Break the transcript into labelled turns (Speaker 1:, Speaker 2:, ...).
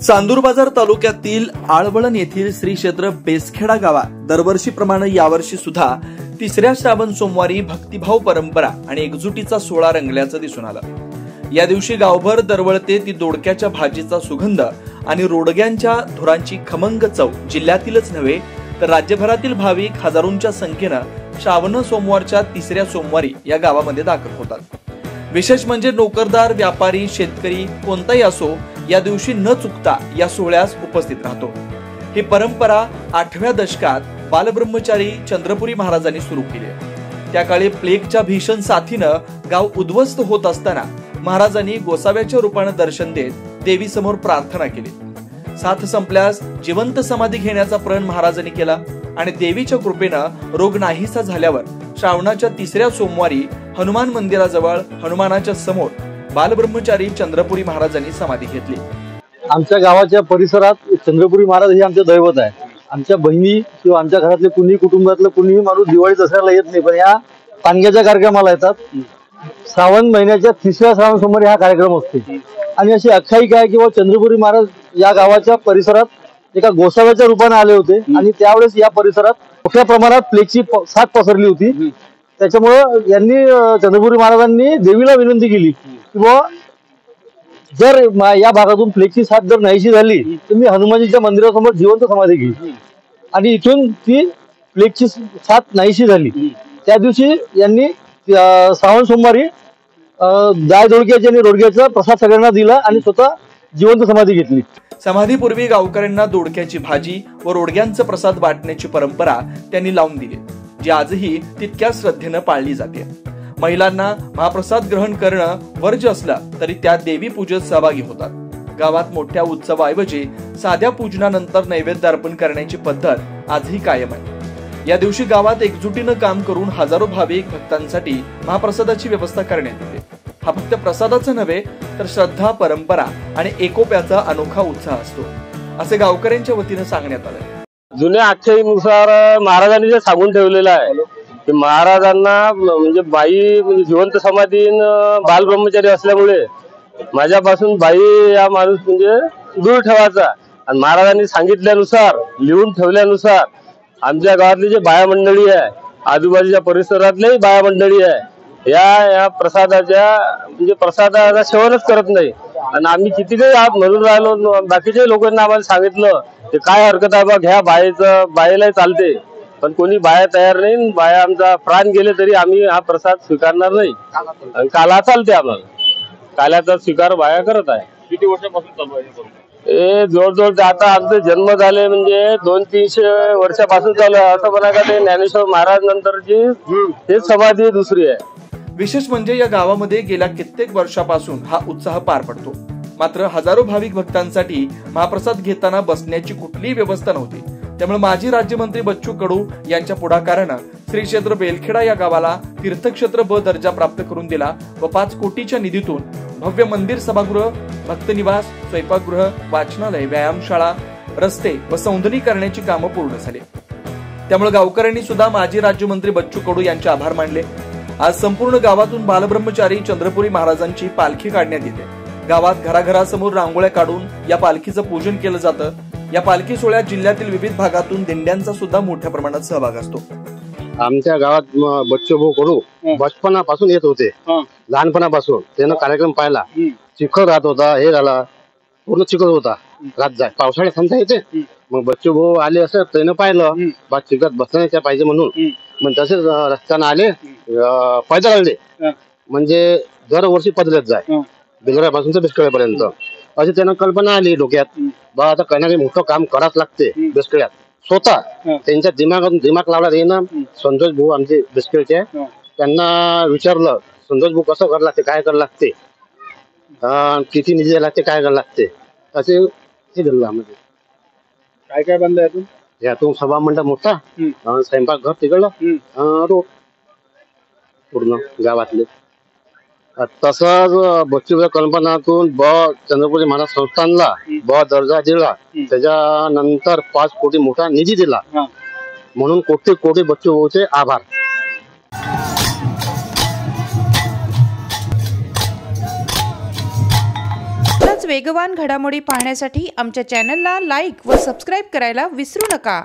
Speaker 1: चांदूर बाजार तालुक्यातील आळवळण येथील श्री क्षेत्र बेसखेडा गावात दरवर्षीप्रमाणे यावर्षी सुद्धा तिसऱ्या श्रावण सोमवारी भक्तिभाव परंपरा आणि एकजुटीचा सोहळा रंगल्याचं दिसून आलं। या दिवशी गावभर दरवळते ती दोडक्याच्या भाजीचा सुगंध आणि रोडग्यांच्या धुरांची खमंग चव जिल्ह्यातीलच नव्हे तर राज्यभरातील भाविक हजारोंच्या संख्येनं श्रावण सोमवारच्या तिसऱ्या सोमवारी या गावामध्ये दाखल होतात। विशेष म्हणजे नोकरदार, व्यापारी, शेतकरी कोणताही असो या दिवशी न चुकता या सोहळ्यास उपस्थित राहतो। ही परंपरा 8व्या दशकात बालब्रह्मचारी चंद्रपुरी महाराजांनी सुरू केली। त्या काळी प्लेगच्या भीषण साथीनं गाव उद्ध्वस्त होत असताना महाराजांनी गोसाव्याच्या रूपाने दर्शन देत देवी समोर प्रार्थना केली। साथ संपल्यास जिवंत समाधी घेण्याचा प्रण महाराजांनी केला आणि देवीच्या कृपेनं रोग नाहीसा झाल्यावर श्रावणाच्या तिसऱ्या सोमवारी हनुमान मंदिराजवळ हनुमानाच्या समोर बालब्रह्मचारी चंद्रपुरी महाराजांनी समाधी घेतली।
Speaker 2: आमच्या गावाच्या परिसरात चंद्रपुरी महाराज हे आमचे दैवत आहे। आमच्या बहिणी किंवा आमच्या घरातले कुणी कुटुंबातलं कुणीही माणूस दिवाळी दसऱ्याला येत नाही, पण या पानग्याच्या कार्यक्रमाला येतात। श्रावण महिन्याच्या तिसऱ्या श्रावण सोमवारी हा कार्यक्रम असतो आणि अशी आख्यायिका आहे की चंद्रपुरी महाराज या गावाच्या परिसरात एका गोसाव्याच्या रूपाने आले होते आणि त्यावेळेस या परिसरात मोठ्या प्रमाणात प्लेगची साथ पसरली होती। त्याच्यामुळे यांनी चंद्रपुरी महाराजांनी देवीला विनंती केली की जर या भागातून प्लेगची साथ जर नाहीशी झाली तर मी हनुमानजीच्या मंदिरासमोर जिवंत समाधी घेईन। आणि इथून ती प्लेगची साथ नाहीशी झाली। त्या दिवशी यांनी श्रावण सोमवारी गाय दोडक्याची आणि रोडग्याचा प्रसाद सगळ्यांना दिला आणि स्वतः जिवंत समाधी घेतली।
Speaker 1: समाधीपूर्वी गावकऱ्यांना दोडक्याची भाजी व रोडग्यांचा प्रसाद वाटण्याची परंपरा त्यांनी लावून दिली, जी आजही तितक्याच श्रद्धेनं पाळली जाते। महिलांना महाप्रसाद ग्रहण करणं वर्ज्य असलं तरी त्या देवी पूजेत सहभागी होतात। गावात मोठ्या उत्सवाऐवजी साध्या पूजनानंतर नैवेद्य अर्पण करण्याची पद्धत आजही कायम आहे। या दिवशी गावात एकजुटीनं काम करून हजारो भाविक भक्तांसाठी महाप्रसादाची व्यवस्था करण्यात येते। हा फक्त प्रसादाचा नव्हे तर श्रद्धा, परंपरा आणि एकोप्याचा अनोखा उत्साह असतो, असे गावकऱ्यांच्या वतीनं सांगण्यात आलं।
Speaker 3: जुन्या आख्यायीनुसार महाराजांनी जे सांगून ठेवलेलं आहे की महाराजांना म्हणजे बाई म्हणजे जिवंत समाधीन बालब्रह्मचारी असल्यामुळे माझ्यापासून बाई या माणूस म्हणजे दूर ठेवायचा आणि महाराजांनी सांगितल्यानुसार लिहून ठेवल्यानुसार आमच्या गावातली जे बाया मंडळी आहे, आजूबाजूच्या परिसरातली बाया मंडळी आहे, या प्रसादाच्या म्हणजे प्रसादाचा सेवनच करत नाही। आणि आम्ही किती काही म्हणून राहिलो, बाकीच्या लोकांना आम्हाला सांगितलं ते काय हरकत आहे बा, घ्या बायेला चालते, पण कोणी बाया तयार नाही। बाया आमचा प्राण गेले तरी आम्ही हा प्रसाद स्वीकारणार नाही। काला चालते, आम्हाला काल्याचा स्वीकार बाया करत आहे।
Speaker 4: किती वर्षापासून चालू आहे?
Speaker 3: जवळजवळ आता आमचे जन्म झाले म्हणजे 200-300 वर्षापासून चालू आहे असं म्हणा का। ते ज्ञानेश्वर महाराज नंतरची हे समाधी दुसरी आहे।
Speaker 1: विशेष म्हणजे या गावामध्ये गेल्या कित्येक वर्षापासून हा उत्साह पार पडतो। मात्र हजारो भाविक भक्तांसाठी महाप्रसाद घेताना बसण्याची कुठलीही व्यवस्था नव्हती। त्यामुळे माजी राज्यमंत्री बच्चू कडू यांच्या पुढाकारानं श्री क्षेत्र बेलखेडा या गावाला तीर्थक्षेत्र ब दर्जा प्राप्त करून दिला व 5 कोटीच्या निधीतून भव्य मंदिर, सभागृह, भक्तनिवास, स्वयंपाकगृह, वाचनालय, व्यायामशाळा, रस्ते व सौंदर्यीकरणाची कामं पूर्ण झाली। त्यामुळे गावकऱ्यांनी सुद्धा माजी राज्यमंत्री बच्चू कडू यांचे आभार मानले। आज संपूर्ण गावातून बालब्रह्मचारी चंद्रपुरी महाराजांची पालखी काढण्यात येते। गावात घराघरासमोर रांगोळ्या काढून या पालखीचं पूजन केलं जातं। या पालखी सोहळ्यात जिल्ह्यातील विविध भागातून दिंड्यांचा सुद्धा मोठ्या प्रमाणात सहभाग असतो।
Speaker 2: आमच्या गावात बच्चू भाऊ कडू बचपनापासून येत होते, लहानपणापासून त्यानं कार्यक्रम पाहिला। चिखल राहत होता, हे झाला पूर्ण चिखल होता, रात जाय पावसाळ्यात थांबता येते। मग बच्चू भाऊ आले असं त्यानं पाहिलं बा चिखल बसण्याच्या पाहिजे म्हणून, मग तसेच रस्त्यानं आले, पैदल आले, म्हणजे दरवर्षी पदलत जाय बिलगड्यापासून तर बेसकड्यापर्यंत, अशी त्यांना कल्पना आली डोक्यात बा आता काही मोठं काम करावंच लागते बेसकड्यात। स्वतः त्यांच्या दिमाग लावला येणं संतोष भाऊ आमचे बेसकड्याचे, त्यांना विचारलं संतोष भाऊ कसं करावं लागते, काय करावं लागते, किती निधी लागते, काय करावं लागते, असे हे घडलं। म्हणजे
Speaker 4: काय काय बंद आहे
Speaker 2: यातून सभा मंडप मोठा, स्वयंपाकघर तिकडलं, रोड पूर्ण गावातले। तसंच बच्चूच्या कल्पनातून चंद्रपुरी महाराज संस्थानला दर्जा दिला, त्याच्यानंतर 5 कोटी मोठा निधी दिला, म्हणून कोटी कोटी बच्चू भाऊचे आभार।
Speaker 5: वेगवान घडामोडी पाहण्यासाठी आमच्या चॅनलला लाईक व सबस्क्राईब करायला विसरू नका।